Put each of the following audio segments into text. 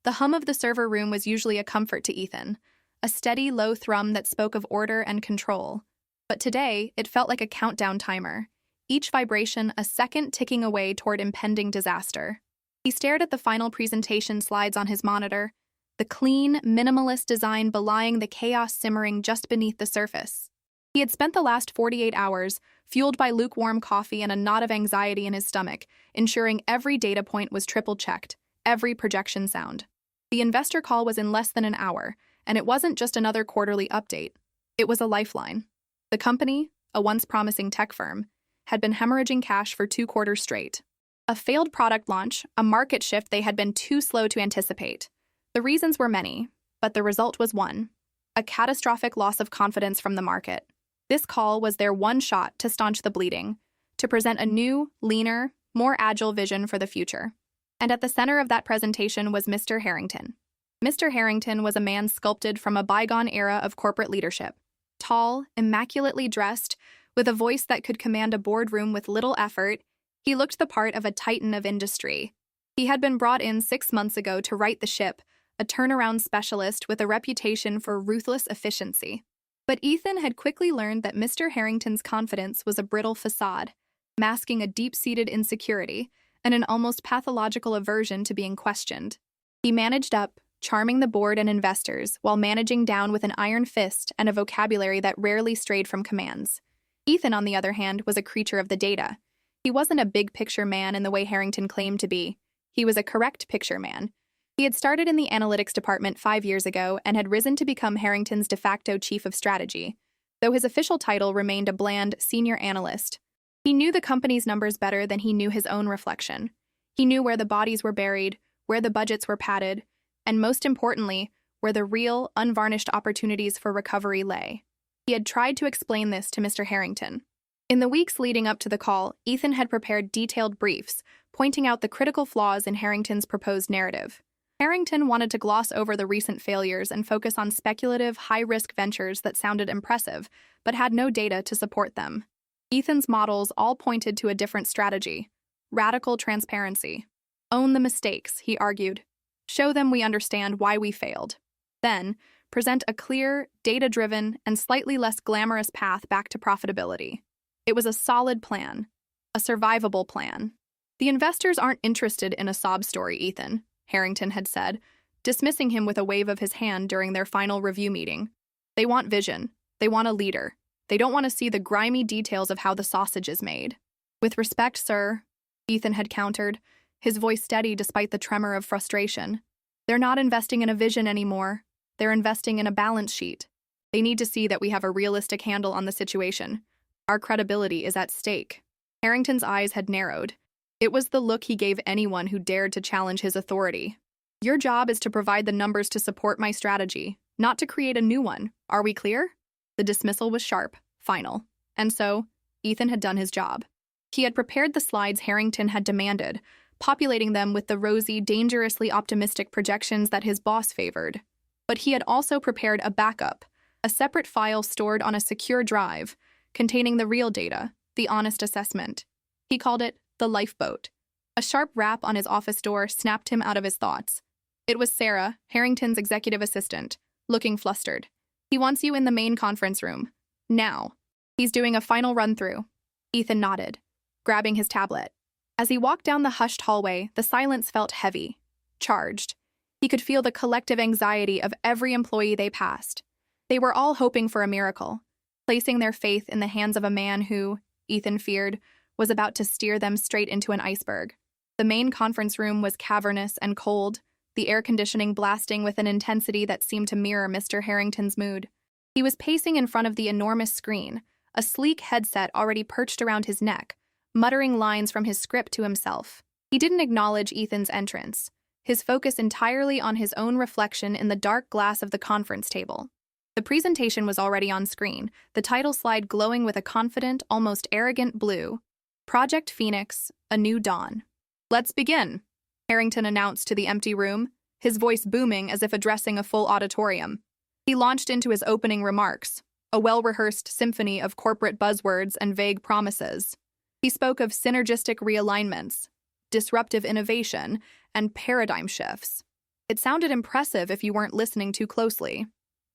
The hum of the server room was usually a comfort to Ethan, a steady, low thrum that spoke of order and control. But today, it felt like a countdown timer, each vibration a second ticking away toward impending disaster. He stared at the final presentation slides on his monitor, the clean, minimalist design belying the chaos simmering just beneath the surface. He had spent the last 48 hours, fueled by lukewarm coffee and a knot of anxiety in his stomach, ensuring every data point was triple-checked, every projection sound. The investor call was in less than an hour, and it wasn't just another quarterly update. It was a lifeline. The company, a once promising tech firm, had been hemorrhaging cash for 2 quarters straight. A failed product launch, a market shift they had been too slow to anticipate. The reasons were many, but the result was one: a catastrophic loss of confidence from the market. This call was their one shot to staunch the bleeding, to present a new, leaner, more agile vision for the future. And at the center of that presentation was Mr. Harrington. Mr. Harrington was a man sculpted from a bygone era of corporate leadership. Tall, immaculately dressed, with a voice that could command a boardroom with little effort, he looked the part of a titan of industry. He had been brought in 6 months ago to right the ship, a turnaround specialist with a reputation for ruthless efficiency. But Ethan had quickly learned that Mr. Harrington's confidence was a brittle facade, masking a deep-seated insecurity and an almost pathological aversion to being questioned. He managed up, charming the board and investors while managing down with an iron fist and a vocabulary that rarely strayed from commands. Ethan, on the other hand, was a creature of the data. He wasn't a big-picture man in the way Harrington claimed to be. He was a correct-picture man. He had started in the analytics department 5 years ago and had risen to become Harrington's de facto chief of strategy, though his official title remained a bland senior analyst. He knew the company's numbers better than he knew his own reflection. He knew where the bodies were buried, where the budgets were padded, and most importantly, where the real, unvarnished opportunities for recovery lay. He had tried to explain this to Mr. Harrington. In the weeks leading up to the call, Ethan had prepared detailed briefs, pointing out the critical flaws in Harrington's proposed narrative. Harrington wanted to gloss over the recent failures and focus on speculative, high-risk ventures that sounded impressive, but had no data to support them. Ethan's models all pointed to a different strategy: radical transparency. Own the mistakes, he argued. Show them we understand why we failed. Then, present a clear, data-driven, and slightly less glamorous path back to profitability. It was a solid plan, a survivable plan. The investors aren't interested in a sob story, Ethan, Harrington had said, dismissing him with a wave of his hand during their final review meeting. They want vision. They want a leader. They don't want to see the grimy details of how the sausage is made. With respect, sir, Ethan had countered, his voice steady despite the tremor of frustration. They're not investing in a vision anymore. They're investing in a balance sheet. They need to see that we have a realistic handle on the situation. Our credibility is at stake. Harrington's eyes had narrowed. It was the look he gave anyone who dared to challenge his authority. Your job is to provide the numbers to support my strategy, not to create a new one. Are we clear? The dismissal was sharp, final. And so, Ethan had done his job. He had prepared the slides Harrington had demanded, populating them with the rosy, dangerously optimistic projections that his boss favored. But he had also prepared a backup, a separate file stored on a secure drive, containing the real data, the honest assessment. He called it the lifeboat. A sharp rap on his office door snapped him out of his thoughts. It was Sarah, Harrington's executive assistant, looking flustered. He wants you in the main conference room. Now. He's doing a final run-through. Ethan nodded, grabbing his tablet. As he walked down the hushed hallway, the silence felt heavy, charged. He could feel the collective anxiety of every employee they passed. They were all hoping for a miracle, placing their faith in the hands of a man who, Ethan feared, was about to steer them straight into an iceberg. The main conference room was cavernous and cold, the air conditioning blasting with an intensity that seemed to mirror Mr. Harrington's mood. He was pacing in front of the enormous screen, a sleek headset already perched around his neck, muttering lines from his script to himself. He didn't acknowledge Ethan's entrance, his focus entirely on his own reflection in the dark glass of the conference table. The presentation was already on screen, the title slide glowing with a confident, almost arrogant blue. Project Phoenix, A New Dawn. Let's begin, Harrington announced to the empty room, his voice booming as if addressing a full auditorium. He launched into his opening remarks, a well-rehearsed symphony of corporate buzzwords and vague promises. He spoke of synergistic realignments, disruptive innovation, and paradigm shifts. It sounded impressive if you weren't listening too closely.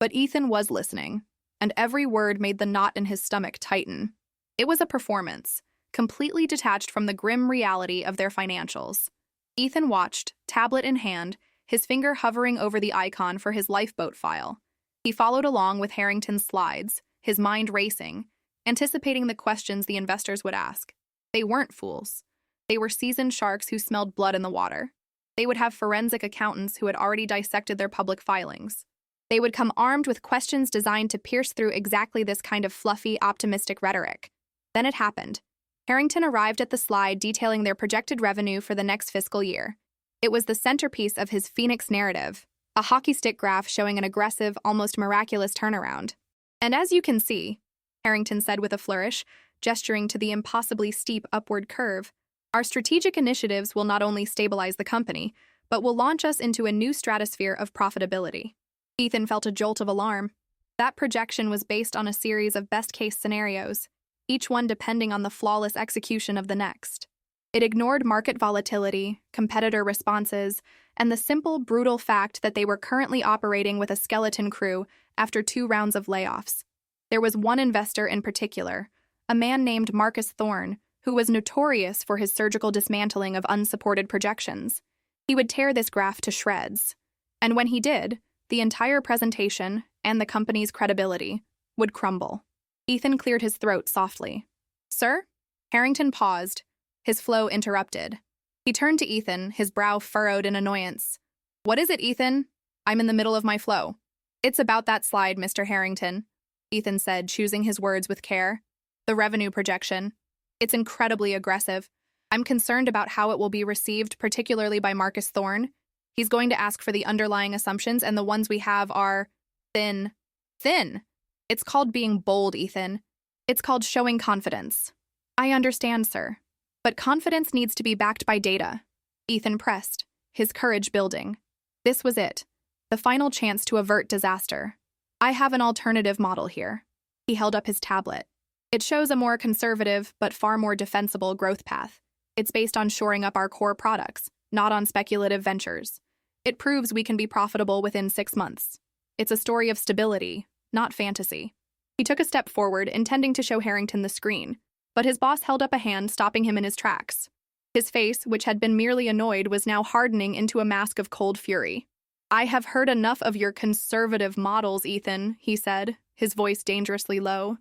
But Ethan was listening, and every word made the knot in his stomach tighten. It was a performance, completely detached from the grim reality of their financials. Ethan watched, tablet in hand, his finger hovering over the icon for his lifeboat file. He followed along with Harrington's slides, his mind racing, anticipating the questions the investors would ask. They weren't fools. They were seasoned sharks who smelled blood in the water. They would have forensic accountants who had already dissected their public filings. They would come armed with questions designed to pierce through exactly this kind of fluffy, optimistic rhetoric. Then it happened. Harrington arrived at the slide detailing their projected revenue for the next fiscal year. It was the centerpiece of his Phoenix narrative, a hockey stick graph showing an aggressive, almost miraculous turnaround. And as you can see, Harrington said with a flourish, gesturing to the impossibly steep upward curve, our strategic initiatives will not only stabilize the company, but will launch us into a new stratosphere of profitability. Ethan felt a jolt of alarm. That projection was based on a series of best-case scenarios, each one depending on the flawless execution of the next. It ignored market volatility, competitor responses, and the simple, brutal fact that they were currently operating with a skeleton crew after 2 rounds of layoffs. There was one investor in particular, a man named Marcus Thorne, who was notorious for his surgical dismantling of unsupported projections. He would tear this graph to shreds. And when he did, the entire presentation, and the company's credibility, would crumble. Ethan cleared his throat softly. "Sir?" Harrington paused, his flow interrupted. He turned to Ethan, his brow furrowed in annoyance. "What is it, Ethan? I'm in the middle of my flow." "It's about that slide, Mr. Harrington," Ethan said, choosing his words with care. "The revenue projection. It's incredibly aggressive. I'm concerned about how it will be received, particularly by Marcus Thorne. He's going to ask for the underlying assumptions, and the ones we have are thin. Thin! It's called being bold, Ethan. It's called showing confidence." "I understand, sir. But confidence needs to be backed by data." Ethan pressed, his courage building. This was it, the final chance to avert disaster. "I have an alternative model here." He held up his tablet. "It shows a more conservative, but far more defensible growth path. It's based on shoring up our core products, not on speculative ventures. It proves we can be profitable within 6 months. It's a story of stability, not fantasy." He took a step forward, intending to show Harrington the screen, but his boss held up a hand, stopping him in his tracks. His face, which had been merely annoyed, was now hardening into a mask of cold fury. "I have heard enough of your conservative models, Ethan," he said, his voice dangerously low.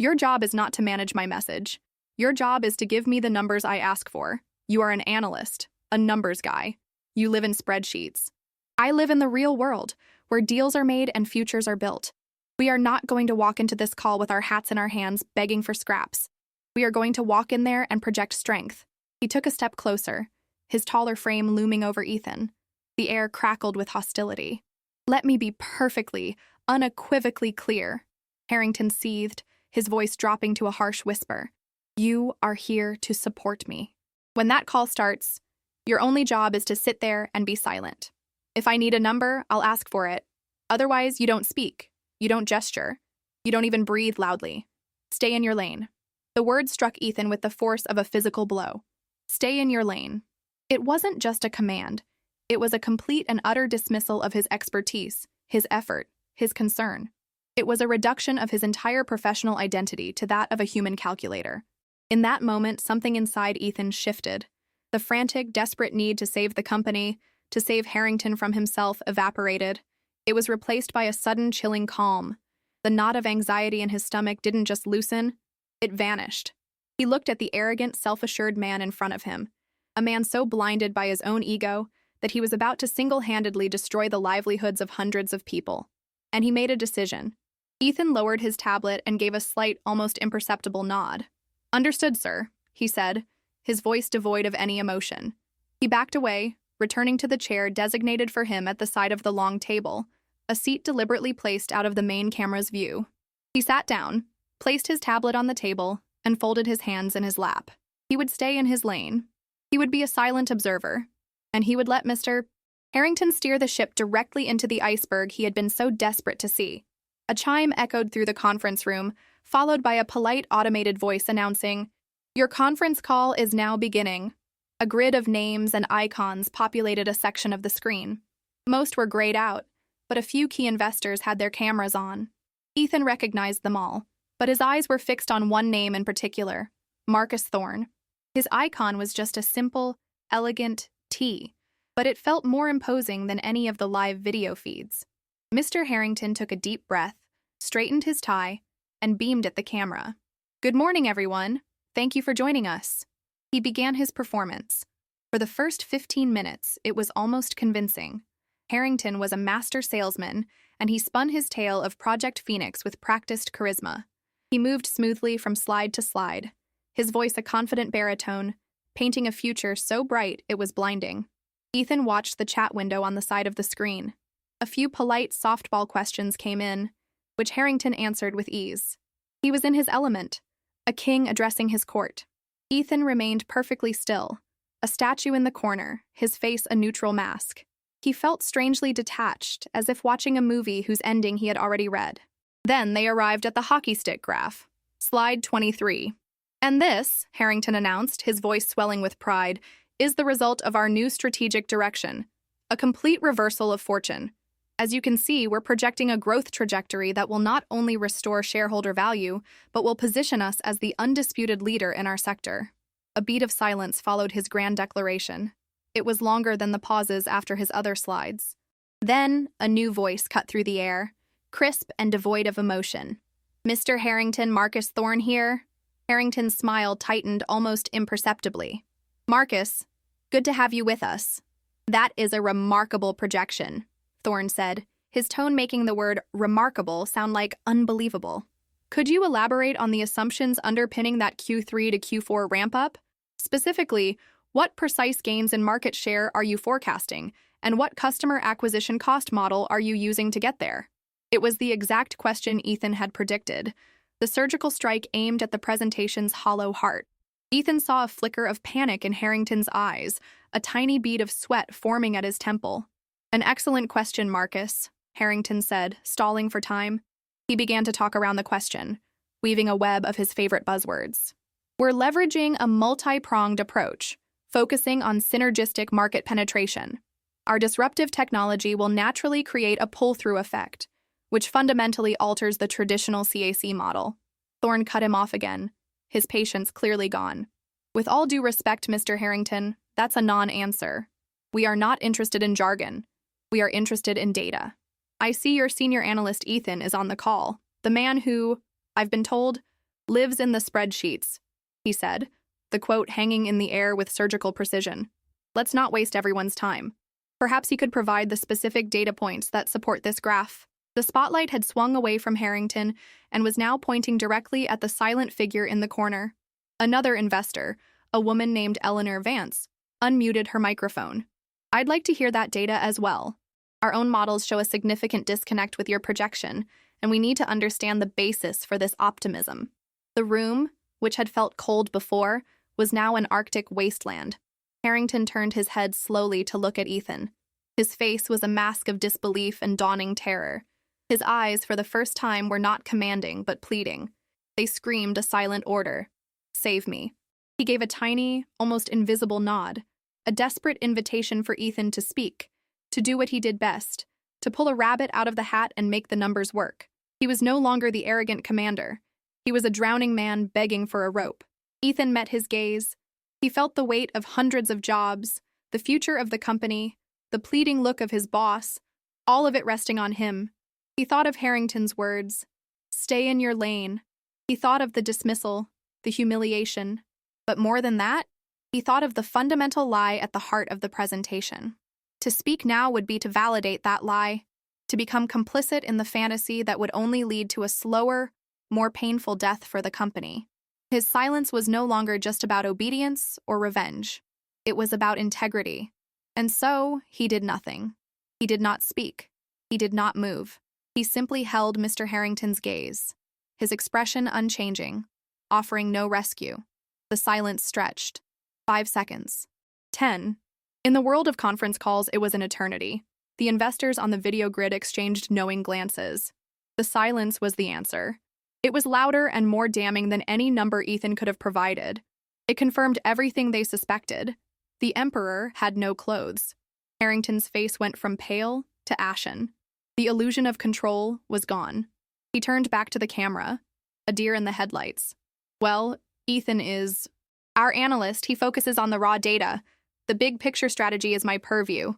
"Your job is not to manage my message. Your job is to give me the numbers I ask for. You are an analyst, a numbers guy. You live in spreadsheets. I live in the real world, where deals are made and futures are built. We are not going to walk into this call with our hats in our hands, begging for scraps. We are going to walk in there and project strength." He took a step closer, his taller frame looming over Ethan. The air crackled with hostility. "Let me be perfectly, unequivocally clear." Harrington seethed, his voice dropping to a harsh whisper. "You are here to support me. When that call starts, your only job is to sit there and be silent. If I need a number, I'll ask for it. Otherwise, you don't speak. You don't gesture. You don't even breathe loudly. Stay in your lane." The word struck Ethan with the force of a physical blow. Stay in your lane. It wasn't just a command. It was a complete and utter dismissal of his expertise, his effort, his concern. It was a reduction of his entire professional identity to that of a human calculator. In that moment, something inside Ethan shifted. The frantic, desperate need to save the company, to save Harrington from himself, evaporated. It was replaced by a sudden, chilling calm. The knot of anxiety in his stomach didn't just loosen, it vanished. He looked at the arrogant, self-assured man in front of him, a man so blinded by his own ego that he was about to single-handedly destroy the livelihoods of hundreds of people. And he made a decision. Ethan lowered his tablet and gave a slight, almost imperceptible nod. "Understood, sir," he said, his voice devoid of any emotion. He backed away, returning to the chair designated for him at the side of the long table, a seat deliberately placed out of the main camera's view. He sat down, placed his tablet on the table, and folded his hands in his lap. He would stay in his lane. He would be a silent observer, and he would let Mr. Harrington steer the ship directly into the iceberg he had been so desperate to see. A chime echoed through the conference room, followed by a polite automated voice announcing, "Your conference call is now beginning." A grid of names and icons populated a section of the screen. Most were grayed out, but a few key investors had their cameras on. Ethan recognized them all, but his eyes were fixed on one name in particular, Marcus Thorne. His icon was just a simple, elegant T, but it felt more imposing than any of the live video feeds. Mr. Harrington took a deep breath, straightened his tie, and beamed at the camera. "Good morning, everyone. Thank you for joining us." He began his performance. For the first 15 minutes, it was almost convincing. Harrington was a master salesman, and he spun his tale of Project Phoenix with practiced charisma. He moved smoothly from slide to slide, his voice a confident baritone, painting a future so bright it was blinding. Ethan watched the chat window on the side of the screen. A few polite softball questions came in, which Harrington answered with ease. He was in his element, a king addressing his court. Ethan remained perfectly still, a statue in the corner, his face a neutral mask. He felt strangely detached, as if watching a movie whose ending he had already read. Then they arrived at the hockey stick graph. Slide 23. "And this," Harrington announced, his voice swelling with pride, "is the result of our new strategic direction. A complete reversal of fortune. As you can see, we're projecting a growth trajectory that will not only restore shareholder value, but will position us as the undisputed leader in our sector." A beat of silence followed his grand declaration. It was longer than the pauses after his other slides. Then, a new voice cut through the air, crisp and devoid of emotion. "Mr. Harrington, Marcus Thorne here." Harrington's smile tightened almost imperceptibly. "Marcus, good to have you with us." "That is a remarkable projection," Thorne said, his tone making the word remarkable sound like unbelievable. "Could you elaborate on the assumptions underpinning that Q3 to Q4 ramp-up? Specifically, what precise gains in market share are you forecasting, and what customer acquisition cost model are you using to get there?" It was the exact question Ethan had predicted. The surgical strike aimed at the presentation's hollow heart. Ethan saw a flicker of panic in Harrington's eyes, a tiny bead of sweat forming at his temple. "An excellent question, Marcus," Harrington said, stalling for time. He began to talk around the question, weaving a web of his favorite buzzwords. "We're leveraging a multi-pronged approach, focusing on synergistic market penetration. Our disruptive technology will naturally create a pull-through effect, which fundamentally alters the traditional CAC model." Thorne cut him off again, his patience clearly gone. "With all due respect, Mr. Harrington, that's a non-answer. We are not interested in jargon. We are interested in data. I see your senior analyst Ethan is on the call, the man who, I've been told, lives in the spreadsheets," he said, the quote hanging in the air with surgical precision. "Let's not waste everyone's time. Perhaps he could provide the specific data points that support this graph." The spotlight had swung away from Harrington and was now pointing directly at the silent figure in the corner. Another investor, a woman named Eleanor Vance, unmuted her microphone. "I'd like to hear that data as well. Our own models show a significant disconnect with your projection, and we need to understand the basis for this optimism." The room, which had felt cold before, was now an Arctic wasteland. Harrington turned his head slowly to look at Ethan. His face was a mask of disbelief and dawning terror. His eyes, for the first time, were not commanding, but pleading. They screamed a silent order. "Save me." He gave a tiny, almost invisible nod, a desperate invitation for Ethan to speak, to do what he did best, to pull a rabbit out of the hat and make the numbers work. He was no longer the arrogant commander. He was a drowning man begging for a rope. Ethan met his gaze. He felt the weight of hundreds of jobs, the future of the company, the pleading look of his boss, all of it resting on him. He thought of Harrington's words, "Stay in your lane." He thought of the dismissal, the humiliation. But more than that, he thought of the fundamental lie at the heart of the presentation. To speak now would be to validate that lie, to become complicit in the fantasy that would only lead to a slower, more painful death for the company. His silence was no longer just about obedience or revenge. It was about integrity. And so, he did nothing. He did not speak. He did not move. He simply held Mr. Harrington's gaze, his expression unchanging, offering no rescue. The silence stretched. 5 seconds. 10. In the world of conference calls, it was an eternity. The investors on the video grid exchanged knowing glances. The silence was the answer. It was louder and more damning than any number Ethan could have provided. It confirmed everything they suspected. The Emperor had no clothes. Harrington's face went from pale to ashen. The illusion of control was gone. He turned back to the camera, a deer in the headlights. Well, Ethan is our analyst. He focuses on the raw data. The big picture strategy is my purview,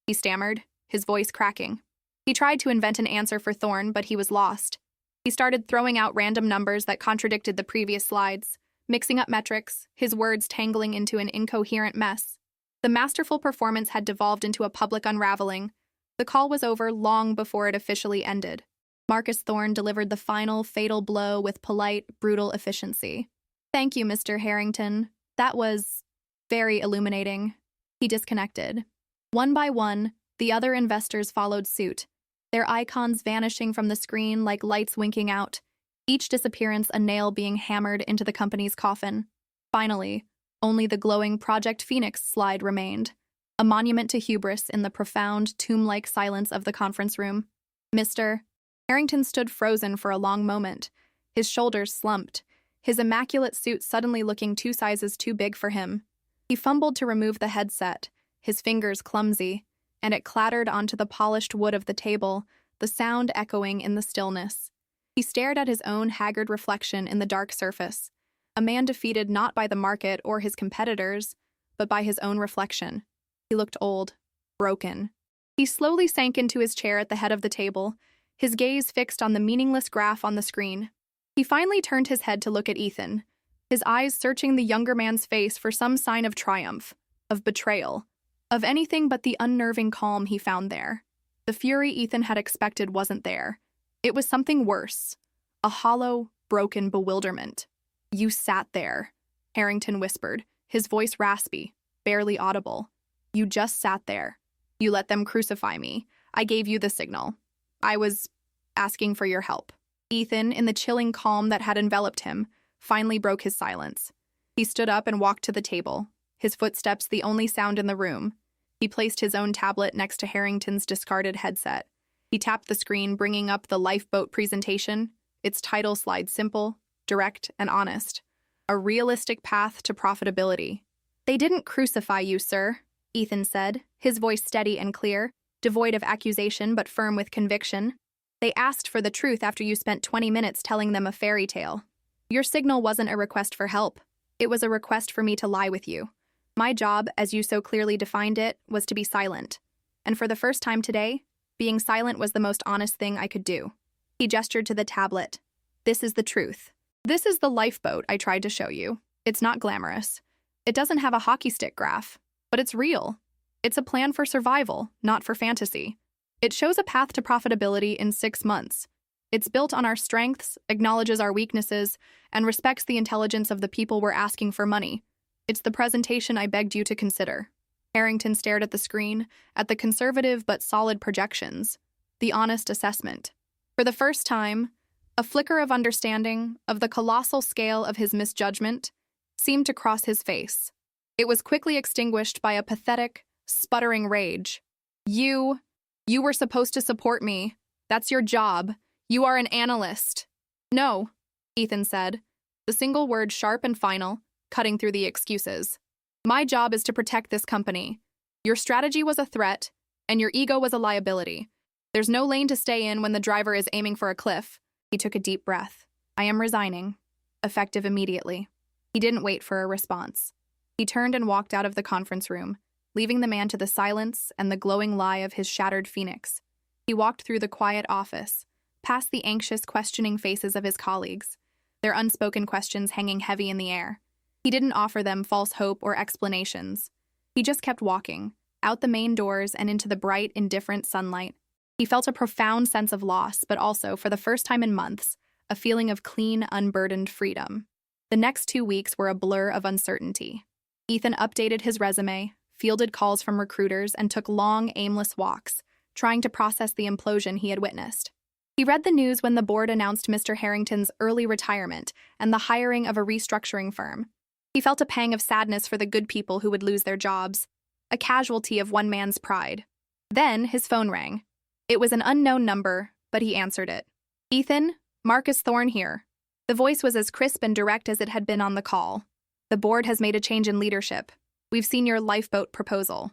he stammered, his voice cracking. He tried to invent an answer for Thorne, but he was lost. He started throwing out random numbers that contradicted the previous slides, mixing up metrics, his words tangling into an incoherent mess. The masterful performance had devolved into a public unraveling. The call was over long before it officially ended. Marcus Thorne delivered the final, fatal blow with polite, brutal efficiency. "Thank you, Mr. Harrington. That was very illuminating." He disconnected. One by one, the other investors followed suit, their icons vanishing from the screen like lights winking out, each disappearance a nail being hammered into the company's coffin. Finally, only the glowing Project Phoenix slide remained, a monument to hubris in the profound, tomb-like silence of the conference room. Mr. Harrington stood frozen for a long moment, his shoulders slumped, his immaculate suit suddenly looking 2 sizes too big for him. He fumbled to remove the headset, his fingers clumsy, and it clattered onto the polished wood of the table, the sound echoing in the stillness. He stared at his own haggard reflection in the dark surface, a man defeated not by the market or his competitors, but by his own reflection. He looked old, broken. He slowly sank into his chair at the head of the table, his gaze fixed on the meaningless graph on the screen. He finally turned his head to look at Ethan, his eyes searching the younger man's face for some sign of triumph, of betrayal, of anything but the unnerving calm he found there. The fury Ethan had expected wasn't there. It was something worse, a hollow, broken bewilderment. "You sat there," Harrington whispered, his voice raspy, barely audible. "You just sat there. You let them crucify me. I gave you the signal. I was asking for your help." Ethan, in the chilling calm that had enveloped him, finally broke his silence. He stood up and walked to the table, his footsteps the only sound in the room. He placed his own tablet next to Harrington's discarded headset. He tapped the screen, bringing up the lifeboat presentation, its title slide simple, direct, and honest. A realistic path to profitability. "They didn't crucify you, sir," Ethan said, his voice steady and clear, devoid of accusation but firm with conviction. "They asked for the truth after you spent 20 minutes telling them a fairy tale. Your signal wasn't a request for help. It was a request for me to lie with you. My job, as you so clearly defined it, was to be silent. And for the first time today, being silent was the most honest thing I could do." He gestured to the tablet. "This is the truth. This is the lifeboat I tried to show you. It's not glamorous. It doesn't have a hockey stick graph, but it's real. It's a plan for survival, not for fantasy. It shows a path to profitability in 6 months. It's built on our strengths, acknowledges our weaknesses, and respects the intelligence of the people we're asking for money. It's the presentation I begged you to consider." Harrington stared at the screen, at the conservative but solid projections, the honest assessment. For the first time, a flicker of understanding of the colossal scale of his misjudgment seemed to cross his face. It was quickly extinguished by a pathetic, sputtering rage. You were supposed to support me. That's your job. You are an analyst." "No," Ethan said, the single word sharp and final, cutting through the excuses. "My job is to protect this company. Your strategy was a threat, and your ego was a liability. There's no lane to stay in when the driver is aiming for a cliff." He took a deep breath. "I am resigning. Effective immediately." He didn't wait for a response. He turned and walked out of the conference room, leaving the man to the silence and the glowing lie of his shattered phoenix. He walked through the quiet office, past the anxious, questioning faces of his colleagues, their unspoken questions hanging heavy in the air. He didn't offer them false hope or explanations. He just kept walking, out the main doors and into the bright, indifferent sunlight. He felt a profound sense of loss, but also, for the first time in months, a feeling of clean, unburdened freedom. The next 2 weeks were a blur of uncertainty. Ethan updated his resume, fielded calls from recruiters, and took long, aimless walks, trying to process the implosion he had witnessed. He read the news when the board announced Mr. Harrington's early retirement and the hiring of a restructuring firm. He felt a pang of sadness for the good people who would lose their jobs, a casualty of one man's pride. Then his phone rang. It was an unknown number, but he answered it. "Ethan, Marcus Thorne here." The voice was as crisp and direct as it had been on the call. "The board has made a change in leadership. We've seen your lifeboat proposal."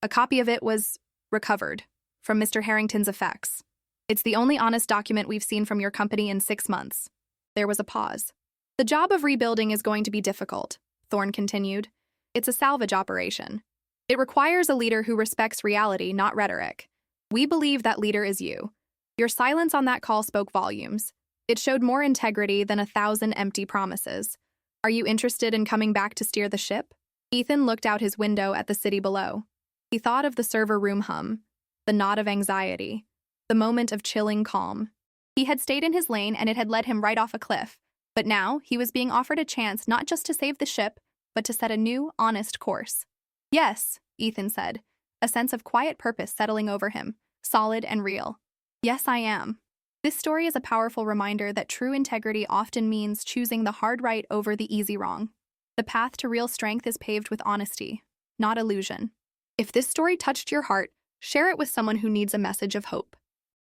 A copy of it was recovered from Mr. Harrington's effects. It's the only honest document we've seen from your company in 6 months. There was a pause. The job of rebuilding is going to be difficult, Thorne continued. It's a salvage operation. It requires a leader who respects reality, not rhetoric. We believe that leader is you. Your silence on that call spoke volumes. It showed more integrity than 1,000 empty promises. Are you interested in coming back to steer the ship? Ethan looked out his window at the city below. He thought of the server room hum, the nod of anxiety, the moment of chilling calm. He had stayed in his lane and it had led him right off a cliff. But now, he was being offered a chance not just to save the ship, but to set a new, honest course. Yes, Ethan said, a sense of quiet purpose settling over him, solid and real. Yes, I am. This story is a powerful reminder that true integrity often means choosing the hard right over the easy wrong. The path to real strength is paved with honesty, not illusion. If this story touched your heart, share it with someone who needs a message of hope.